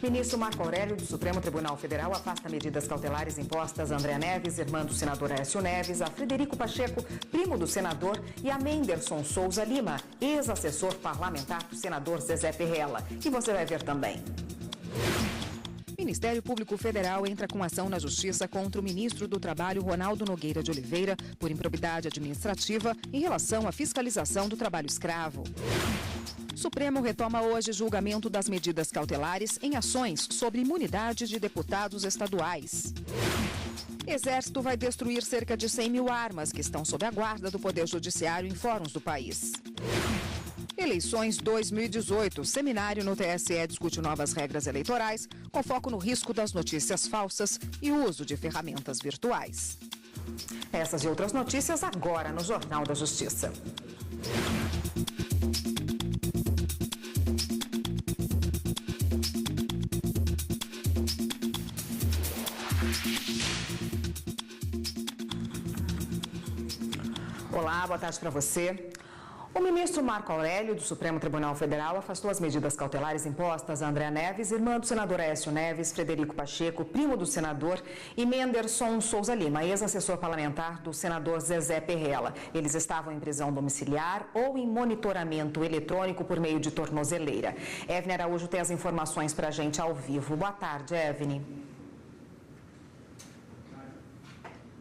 Ministro Marco Aurélio do Supremo Tribunal Federal afasta medidas cautelares impostas a André Neves, irmã do senador Aécio Neves, a Frederico Pacheco, primo do senador, e a Menderson Souza Lima, ex-assessor parlamentar do senador Zezé Perrella. E você vai ver também. Ministério Público Federal entra com ação na Justiça contra o ministro do Trabalho, Ronaldo Nogueira de Oliveira, por improbidade administrativa em relação à fiscalização do trabalho escravo. Supremo retoma hoje julgamento das medidas cautelares em ações sobre imunidade de deputados estaduais. Exército vai destruir cerca de 100 mil armas que estão sob a guarda do Poder Judiciário em fóruns do país. Eleições 2018. Seminário no TSE discute novas regras eleitorais, com foco no risco das notícias falsas e uso de ferramentas virtuais. Essas e outras notícias agora no Jornal da Justiça. Olá, boa tarde para você. O ministro Marco Aurélio, do Supremo Tribunal Federal, afastou as medidas cautelares impostas a André Neves, irmã do senador Aécio Neves, Frederico Pacheco, primo do senador, e Menderson Souza Lima, ex-assessor parlamentar do senador Zezé Perrella. Eles estavam em prisão domiciliar ou em monitoramento eletrônico por meio de tornozeleira. Evne Araújo tem as informações para a gente ao vivo. Boa tarde, Evne.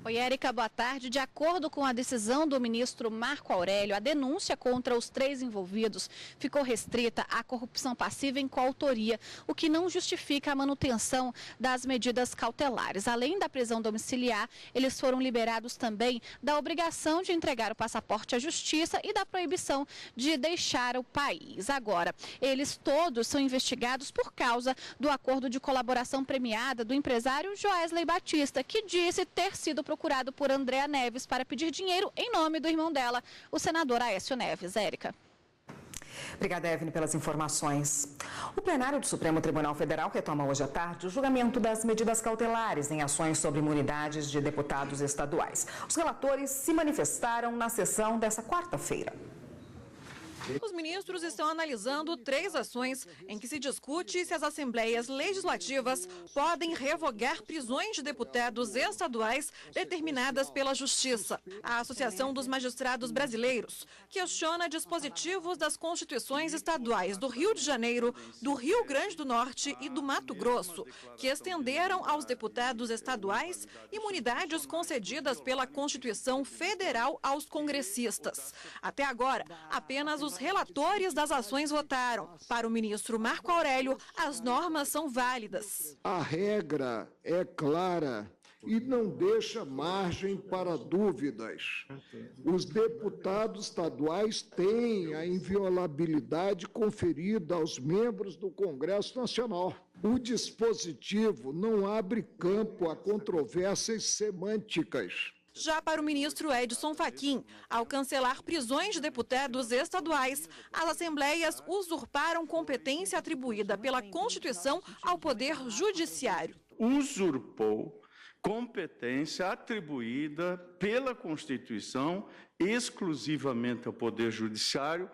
Oi, Érica, boa tarde. De acordo com a decisão do ministro Marco Aurélio, a denúncia contra os 3 envolvidos ficou restrita à corrupção passiva em coautoria, o que não justifica a manutenção das medidas cautelares. Além da prisão domiciliar, eles foram liberados também da obrigação de entregar o passaporte à justiça e da proibição de deixar o país. Agora, eles todos são investigados por causa do acordo de colaboração premiada do empresário Joesley Batista, que disse ter sido procurado por Andréa Neves para pedir dinheiro em nome do irmão dela, o senador Aécio Neves. Érica. Obrigada, Evne, pelas informações. O plenário do Supremo Tribunal Federal retoma hoje à tarde o julgamento das medidas cautelares em ações sobre imunidades de deputados estaduais. Os relatores se manifestaram na sessão dessa quarta-feira. Os ministros estão analisando 3 ações em que se discute se as assembleias legislativas podem revogar prisões de deputados estaduais determinadas pela Justiça. A Associação dos Magistrados Brasileiros questiona dispositivos das constituições estaduais do Rio de Janeiro, do Rio Grande do Norte e do Mato Grosso, que estenderam aos deputados estaduais imunidades concedidas pela Constituição Federal aos congressistas. Até agora, apenas os relatores das ações votaram. Para o ministro Marco Aurélio, as normas são válidas. A regra é clara e não deixa margem para dúvidas. Os deputados estaduais têm a inviolabilidade conferida aos membros do Congresso Nacional. O dispositivo não abre campo a controvérsias semânticas. Já para o ministro Edson Fachin, ao cancelar prisões de deputados estaduais, as assembleias usurparam competência atribuída pela Constituição ao Poder Judiciário. Usurpou competência atribuída pela Constituição exclusivamente ao Poder Judiciário,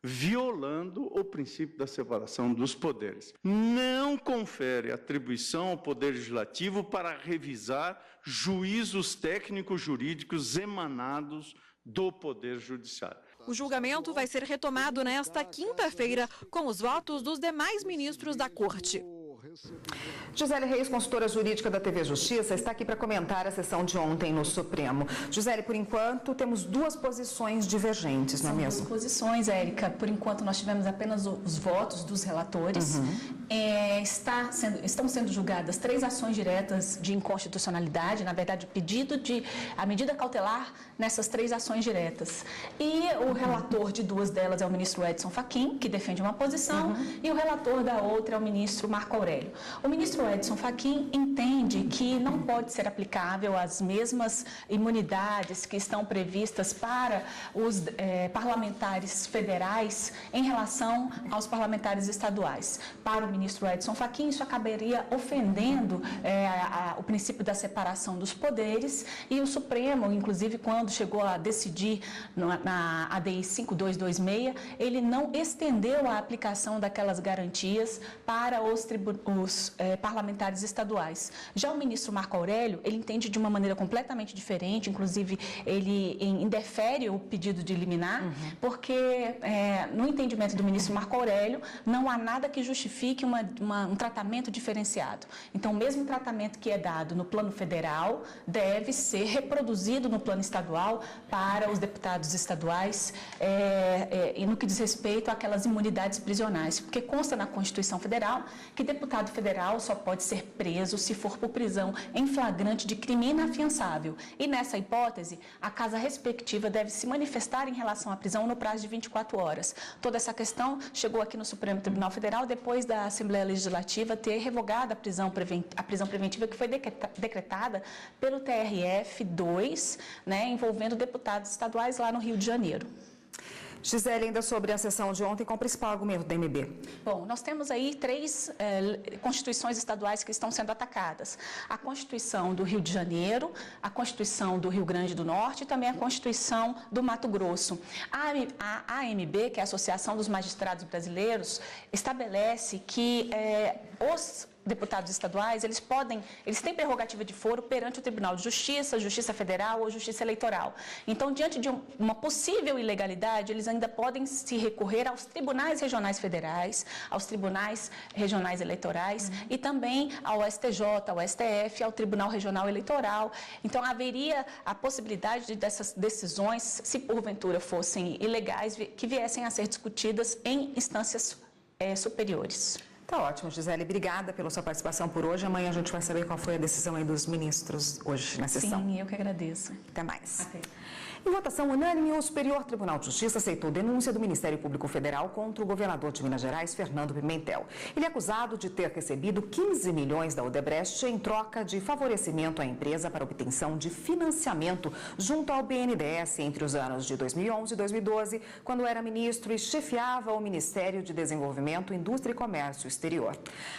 violando o princípio da separação dos poderes. Não confere atribuição ao Poder Legislativo para revisar juízos técnicos jurídicos emanados do Poder Judiciário. O julgamento vai ser retomado nesta quinta-feira com os votos dos demais ministros da Corte. Gisele Reis, consultora jurídica da TV Justiça, está aqui para comentar a sessão de ontem no Supremo. Gisele, por enquanto, temos 2 posições divergentes, não é mesmo? São 2 posições, Érica. Por enquanto, nós tivemos apenas os votos dos relatores. Estão sendo julgadas 3 ações diretas de inconstitucionalidade, na verdade, pedido de a medida cautelar nessas 3 ações diretas. E o relator de 2 delas é o ministro Edson Fachin, que defende uma posição, e o relator da outra é o ministro Marco Aurélio. O ministro Edson Fachin entende que não pode ser aplicável as mesmas imunidades que estão previstas para os parlamentares federais em relação aos parlamentares estaduais. Para o ministro Edson Fachin, isso acabaria ofendendo o princípio da separação dos poderes, e o Supremo, inclusive, quando chegou a decidir na ADI 5226, ele não estendeu a aplicação daquelas garantias para os parlamentares estaduais. Já o ministro Marco Aurélio, ele entende de uma maneira completamente diferente, inclusive ele indefere o pedido de liminar, porque no entendimento do ministro Marco Aurélio, não há nada que justifique um tratamento diferenciado. Então, o mesmo tratamento que é dado no plano federal deve ser reproduzido no plano estadual para os deputados estaduais e no que diz respeito àquelas imunidades prisionais, porque consta na Constituição Federal que deputado federal só pode ser preso se for por prisão em flagrante de crime inafiançável. E nessa hipótese, a casa respectiva deve se manifestar em relação à prisão no prazo de 24 horas. Toda essa questão chegou aqui no Supremo Tribunal Federal depois da Assembleia Legislativa ter revogado a prisão preventiva que foi decretada pelo TRF-2, envolvendo deputados estaduais lá no Rio de Janeiro. Gisele, ainda sobre a sessão de ontem, qual o principal argumento da MB? Bom, nós temos aí 3 constituições estaduais que estão sendo atacadas. A Constituição do Rio de Janeiro, a Constituição do Rio Grande do Norte e também a Constituição do Mato Grosso. A AMB, que é a Associação dos Magistrados Brasileiros, estabelece que os deputados estaduais, eles têm prerrogativa de foro perante o Tribunal de Justiça, Justiça Federal ou Justiça Eleitoral. Então, diante de uma possível ilegalidade, eles ainda podem se recorrer aos tribunais regionais federais, aos tribunais regionais eleitorais e também ao STJ, ao STF, ao Tribunal Regional Eleitoral. Então, haveria a possibilidade dessas decisões, se porventura fossem ilegais, que viessem a ser discutidas em instâncias superiores. Tá ótimo, Gisele. Obrigada pela sua participação por hoje. Amanhã a gente vai saber qual foi a decisão aí dos ministros hoje na sessão. Sim, eu que agradeço. Até mais. Até. Em votação unânime, o Superior Tribunal de Justiça aceitou denúncia do Ministério Público Federal contra o governador de Minas Gerais, Fernando Pimentel. Ele é acusado de ter recebido 15 milhões da Odebrecht em troca de favorecimento à empresa para obtenção de financiamento junto ao BNDES entre os anos de 2011 e 2012, quando era ministro e chefiava o Ministério de Desenvolvimento, Indústria e Comércio Exterior.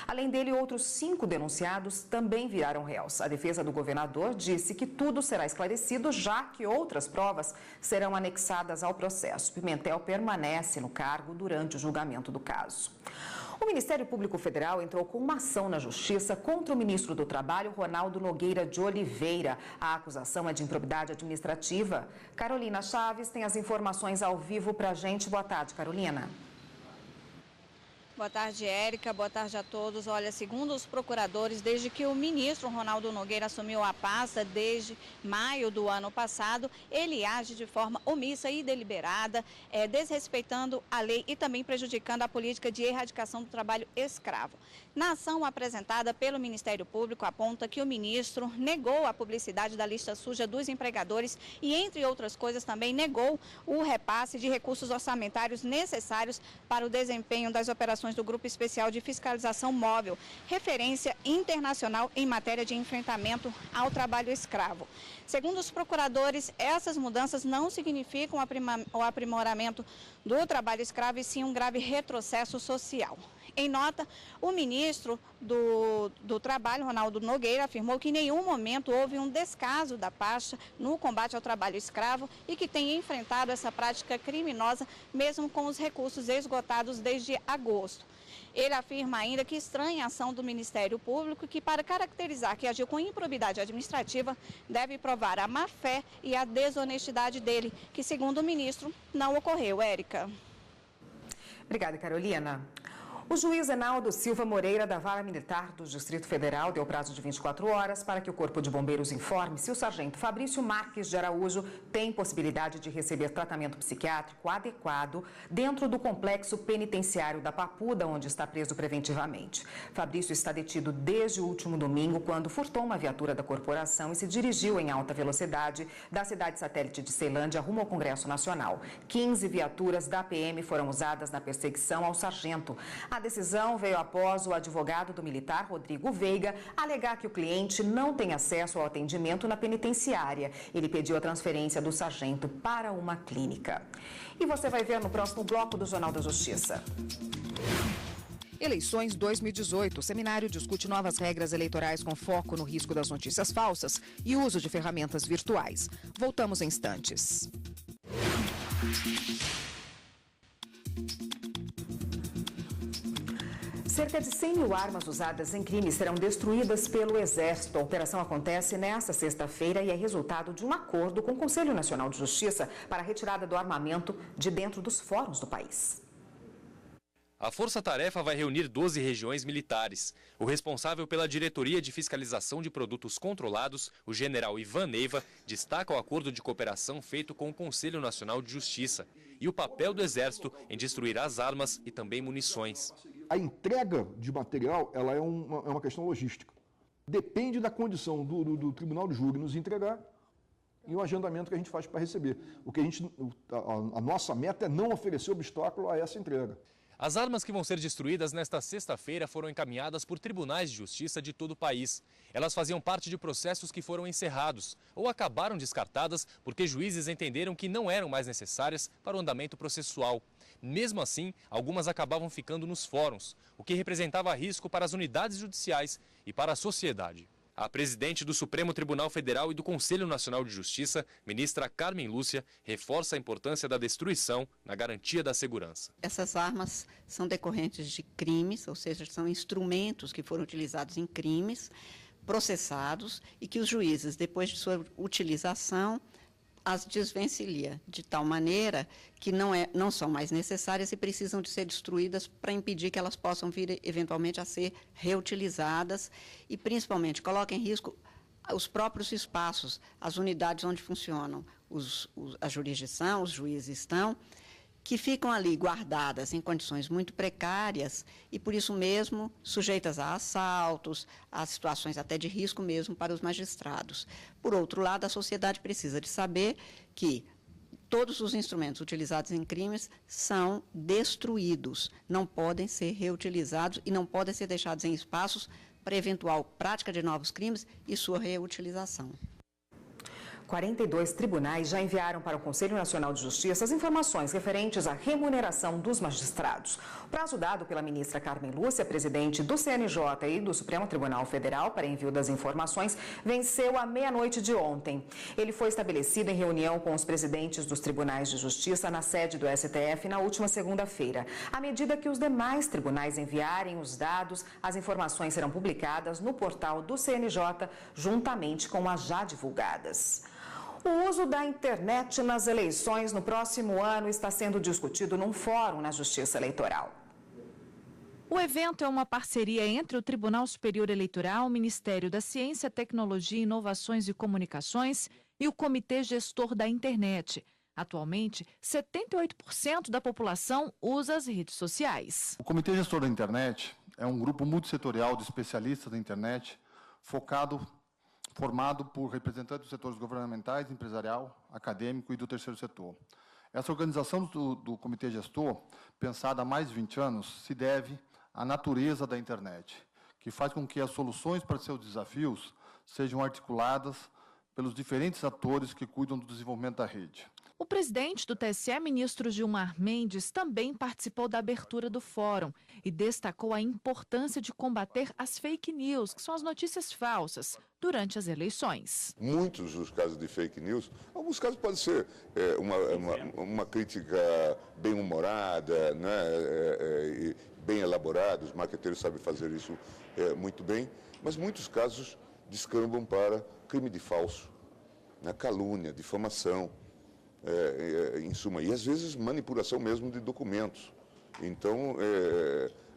Além dele, outros 5 denunciados também viraram réus. A defesa do governador disse que tudo será esclarecido, já que outras provas serão anexadas ao processo. Pimentel permanece no cargo durante o julgamento do caso. O Ministério Público Federal entrou com uma ação na Justiça contra o ministro do Trabalho, Ronaldo Nogueira de Oliveira. A acusação é de improbidade administrativa. Carolina Chaves tem as informações ao vivo para a gente. Boa tarde, Carolina. Boa tarde, Érica. Boa tarde a todos. Olha, segundo os procuradores, desde que o ministro Ronaldo Nogueira assumiu a pasta, desde maio do ano passado, ele age de forma omissa e deliberada, desrespeitando a lei e também prejudicando a política de erradicação do trabalho escravo. Na ação apresentada pelo Ministério Público, aponta que o ministro negou a publicidade da lista suja dos empregadores e, entre outras coisas, também negou o repasse de recursos orçamentários necessários para o desempenho das operações do Grupo Especial de Fiscalização Móvel, referência internacional em matéria de enfrentamento ao trabalho escravo. Segundo os procuradores, essas mudanças não significam o aprimoramento do trabalho escravo e sim um grave retrocesso social. Em nota, o ministro do Trabalho, Ronaldo Nogueira, afirmou que em nenhum momento houve um descaso da pasta no combate ao trabalho escravo e que tem enfrentado essa prática criminosa mesmo com os recursos esgotados desde agosto. Ele afirma ainda que estranha a ação do Ministério Público, que para caracterizar que agiu com improbidade administrativa, deve provar a má-fé e a desonestidade dele, que segundo o ministro não ocorreu. Érica. Obrigada, Carolina. O juiz Enaldo Silva Moreira, da Vara Militar do Distrito Federal, deu prazo de 24 horas para que o Corpo de Bombeiros informe se o sargento Fabrício Marques de Araújo tem possibilidade de receber tratamento psiquiátrico adequado dentro do complexo penitenciário da Papuda, onde está preso preventivamente. Fabrício está detido desde o último domingo, quando furtou uma viatura da corporação e se dirigiu em alta velocidade da cidade satélite de Ceilândia rumo ao Congresso Nacional. 15 viaturas da PM foram usadas na perseguição ao sargento. A decisão veio após o advogado do militar, Rodrigo Veiga, alegar que o cliente não tem acesso ao atendimento na penitenciária. Ele pediu a transferência do sargento para uma clínica. E você vai ver no próximo bloco do Jornal da Justiça. Eleições 2018. O seminário discute novas regras eleitorais com foco no risco das notícias falsas e uso de ferramentas virtuais. Voltamos em instantes. Cerca de 100 mil armas usadas em crimes serão destruídas pelo Exército. A operação acontece nesta sexta-feira e é resultado de um acordo com o Conselho Nacional de Justiça para a retirada do armamento de dentro dos fóruns do país. A Força-Tarefa vai reunir 12 regiões militares. O responsável pela Diretoria de Fiscalização de Produtos Controlados, o general Ivan Neiva, destaca o acordo de cooperação feito com o Conselho Nacional de Justiça e o papel do Exército em destruir as armas e também munições. A entrega de material ela é uma questão logística. Depende da condição do Tribunal de Júri nos entregar e o agendamento que a gente faz para receber. A nossa meta é não oferecer obstáculo a essa entrega. As armas que vão ser destruídas nesta sexta-feira foram encaminhadas por tribunais de justiça de todo o país. Elas faziam parte de processos que foram encerrados ou acabaram descartadas porque juízes entenderam que não eram mais necessárias para o andamento processual. Mesmo assim, algumas acabavam ficando nos fóruns, o que representava risco para as unidades judiciais e para a sociedade. A presidente do Supremo Tribunal Federal e do Conselho Nacional de Justiça, ministra Carmen Lúcia, reforça a importância da destruição na garantia da segurança. Essas armas são decorrentes de crimes, ou seja, são instrumentos que foram utilizados em crimes, processados e que os juízes, depois de sua utilização, as desvencilha de tal maneira que não são mais necessárias e precisam de ser destruídas para impedir que elas possam vir eventualmente a ser reutilizadas e principalmente coloca em risco os próprios espaços, as unidades onde funcionam a jurisdição, os juízes estão, que ficam ali guardadas em condições muito precárias e, por isso mesmo, sujeitas a assaltos, a situações até de risco mesmo para os magistrados. Por outro lado, a sociedade precisa de saber que todos os instrumentos utilizados em crimes são destruídos, não podem ser reutilizados e não podem ser deixados em espaços para eventual prática de novos crimes e sua reutilização. 42 tribunais já enviaram para o Conselho Nacional de Justiça as informações referentes à remuneração dos magistrados. O prazo dado pela ministra Carmen Lúcia, presidente do CNJ e do Supremo Tribunal Federal para envio das informações, venceu à meia-noite de ontem. Ele foi estabelecido em reunião com os presidentes dos tribunais de justiça na sede do STF na última segunda-feira. À medida que os demais tribunais enviarem os dados, as informações serão publicadas no portal do CNJ, juntamente com as já divulgadas. O uso da internet nas eleições no próximo ano está sendo discutido num fórum na Justiça Eleitoral. O evento é uma parceria entre o Tribunal Superior Eleitoral, o Ministério da Ciência, Tecnologia, Inovações e Comunicações e o Comitê Gestor da Internet. Atualmente, 78% da população usa as redes sociais. O Comitê Gestor da Internet é um grupo multissetorial de especialistas da internet formado por representantes dos setores governamentais, empresarial, acadêmico e do terceiro setor. Essa organização do Comitê Gestor, pensada há mais de 20 anos, se deve à natureza da internet, que faz com que as soluções para seus desafios sejam articuladas pelos diferentes atores que cuidam do desenvolvimento da rede. O presidente do TSE, ministro Gilmar Mendes, também participou da abertura do fórum e destacou a importância de combater as fake news, que são as notícias falsas, durante as eleições. Muitos dos casos de fake news, alguns casos podem ser uma crítica bem-humorada, né, bem elaborada, os marqueteiros sabem fazer isso muito bem, mas muitos casos descambam para crime de falso, né, calúnia, difamação. Em suma, e às vezes manipulação mesmo de documentos. Então,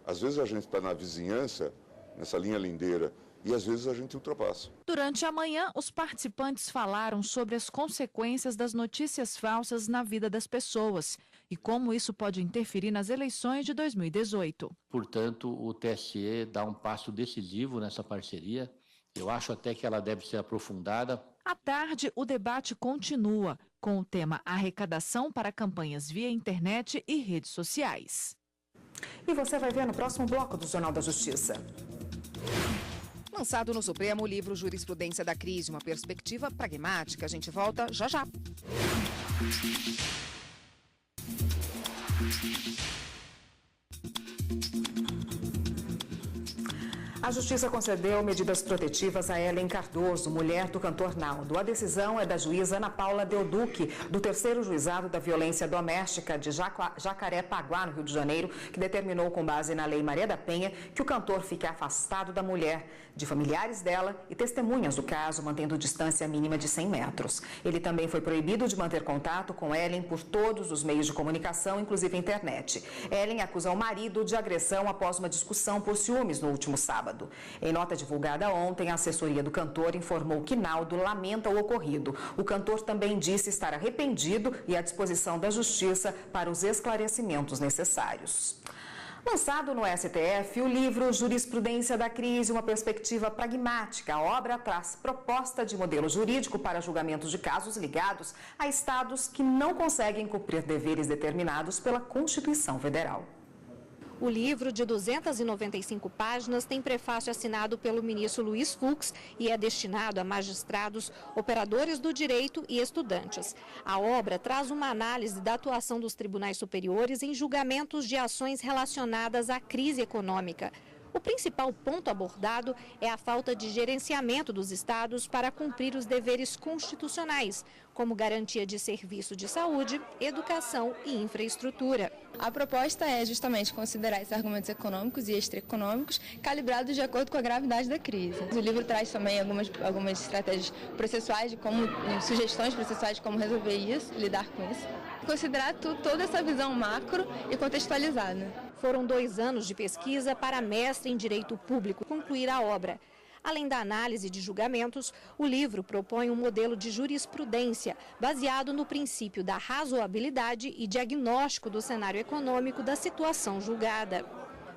às vezes a gente está na vizinhança, nessa linha lindeira, e às vezes a gente ultrapassa. Durante a manhã, os participantes falaram sobre as consequências das notícias falsas na vida das pessoas e como isso pode interferir nas eleições de 2018. Portanto, o TSE dá um passo decisivo nessa parceria. Eu acho até que ela deve ser aprofundada. À tarde, o debate continua, com o tema arrecadação para campanhas via internet e redes sociais. E você vai ver no próximo bloco do Jornal da Justiça. Lançado no Supremo, o livro Jurisprudência da Crise, uma perspectiva pragmática. A gente volta já já. A Justiça concedeu medidas protetivas a Ellen Cardoso, mulher do cantor Naldo. A decisão é da juíza Ana Paula Deoduque, do 3º Juizado da Violência Doméstica de Jacarepaguá, no Rio de Janeiro, que determinou, com base na Lei Maria da Penha, que o cantor fique afastado da mulher, de familiares dela e testemunhas do caso, mantendo distância mínima de 100 metros. Ele também foi proibido de manter contato com Ellen por todos os meios de comunicação, inclusive a internet. Ellen acusa o marido de agressão após uma discussão por ciúmes no último sábado. Em nota divulgada ontem, a assessoria do cantor informou que Naldo lamenta o ocorrido. O cantor também disse estar arrependido e à disposição da Justiça para os esclarecimentos necessários. Lançado no STF, o livro Jurisprudência da Crise, uma perspectiva pragmática. A obra traz proposta de modelo jurídico para julgamentos de casos ligados a estados que não conseguem cumprir deveres determinados pela Constituição Federal. O livro, de 295 páginas, tem prefácio assinado pelo ministro Luiz Fux e é destinado a magistrados, operadores do direito e estudantes. A obra traz uma análise da atuação dos tribunais superiores em julgamentos de ações relacionadas à crise econômica. O principal ponto abordado é a falta de gerenciamento dos estados para cumprir os deveres constitucionais, como garantia de serviço de saúde, educação e infraestrutura. A proposta é justamente considerar esses argumentos econômicos e extraeconômicos calibrados de acordo com a gravidade da crise. O livro traz também algumas estratégias processuais, sugestões processuais de como resolver isso, lidar com isso. Considerar toda essa visão macro e contextualizada. Foram 2 anos de pesquisa para a mestre em Direito Público concluir a obra. Além da análise de julgamentos, o livro propõe um modelo de jurisprudência baseado no princípio da razoabilidade e diagnóstico do cenário econômico da situação julgada.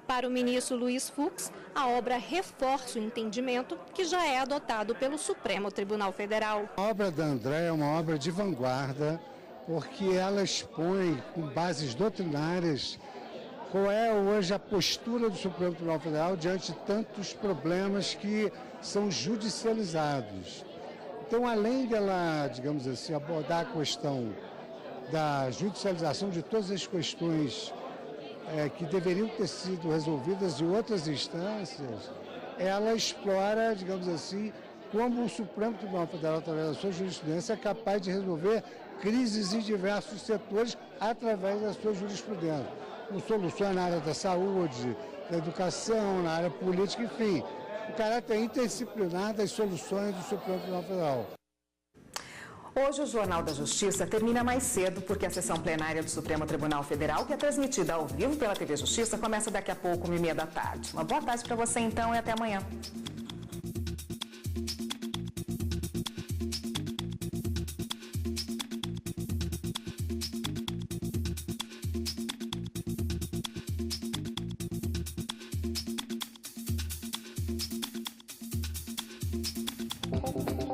Para o ministro Luiz Fux, a obra reforça o entendimento que já é adotado pelo Supremo Tribunal Federal. A obra da André é uma obra de vanguarda, porque ela expõe, com bases doutrinárias, qual é hoje a postura do Supremo Tribunal Federal diante de tantos problemas que são judicializados. Então, além dela, digamos assim, abordar a questão da judicialização de todas as questões que deveriam ter sido resolvidas em outras instâncias, ela explora, digamos assim, como o Supremo Tribunal Federal, através da sua jurisprudência, é capaz de resolver crises em diversos setores através da sua jurisprudência. Com soluções na área da saúde, da educação, na área política, enfim. O caráter interdisciplinar das soluções do Supremo Tribunal Federal. Hoje o Jornal da Justiça termina mais cedo porque a sessão plenária do Supremo Tribunal Federal, que é transmitida ao vivo pela TV Justiça, começa daqui a pouco, 13h30 da tarde. Uma boa tarde para você então e até amanhã. Thank you.